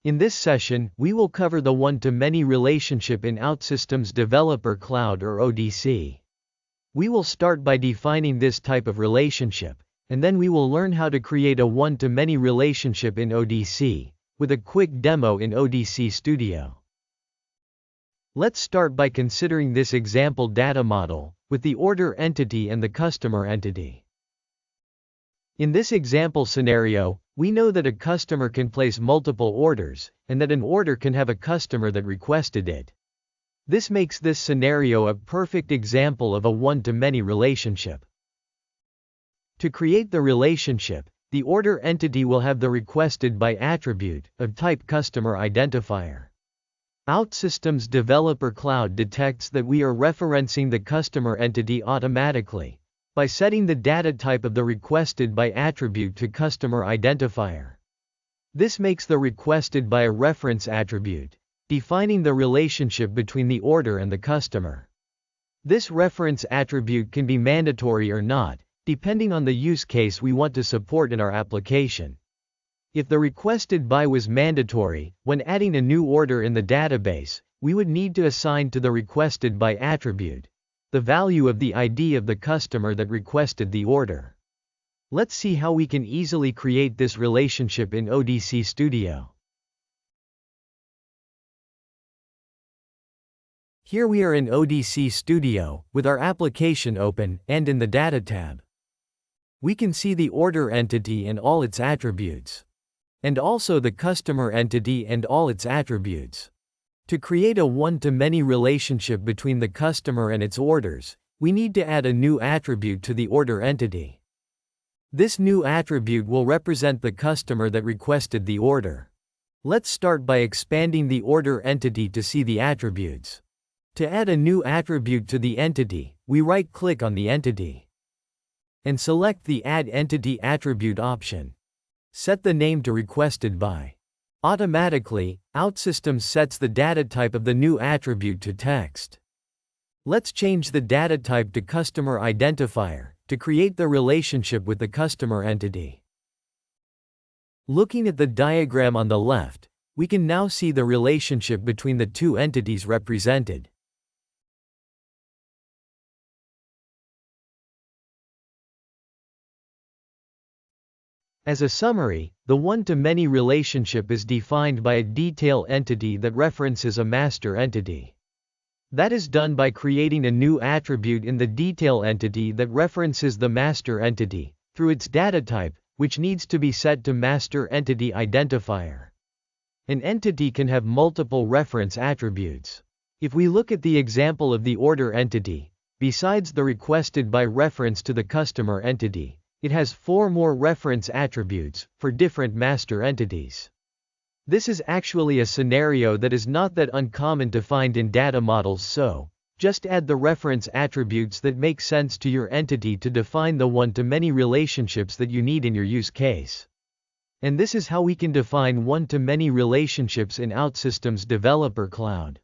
In this session, we will cover the one-to-many relationship in OutSystems Developer Cloud or ODC. We will start by defining this type of relationship, and then we will learn how to create a one-to-many relationship in ODC, with a quick demo in ODC Studio. Let's start by considering this example data model, with the order entity and the customer entity. In this example scenario, we know that a customer can place multiple orders, and that an order can have a customer that requested it. This makes this scenario a perfect example of a one-to-many relationship. To create the relationship, the order entity will have the requested by attribute of type customer identifier. OutSystems Developer Cloud detects that we are referencing the customer entity automatically by setting the data type of the requested by attribute to customer identifier. This makes the requested by a reference attribute, defining the relationship between the order and the customer. This reference attribute can be mandatory or not, depending on the use case we want to support in our application. If the requested by was mandatory, when adding a new order in the database, we would need to assign to the requested by attribute the value of the ID of the customer that requested the order. Let's see how we can easily create this relationship in ODC Studio. Here we are in ODC Studio, with our application open, and in the Data tab. We can see the order entity and all its attributes, and also the customer entity and all its attributes. To create a one-to-many relationship between the customer and its orders, we need to add a new attribute to the order entity. This new attribute will represent the customer that requested the order. Let's start by expanding the order entity to see the attributes. To add a new attribute to the entity, we right-click on the entity and select the Add Entity Attribute option. Set the name to Requested By. Automatically, OutSystems sets the data type of the new attribute to text. Let's change the data type to Customer Identifier to create the relationship with the customer entity. Looking at the diagram on the left, we can now see the relationship between the two entities represented. As a summary, the one-to-many relationship is defined by a detail entity that references a master entity. That is done by creating a new attribute in the detail entity that references the master entity, through its data type, which needs to be set to master entity identifier. An entity can have multiple reference attributes. If we look at the example of the order entity, besides the requested by reference to the customer entity, it has 4 more reference attributes, for different master entities. This is actually a scenario that is not that uncommon to find in data models, so just add the reference attributes that make sense to your entity to define the one-to-many relationships that you need in your use case. And this is how we can define one-to-many relationships in OutSystems Developer Cloud.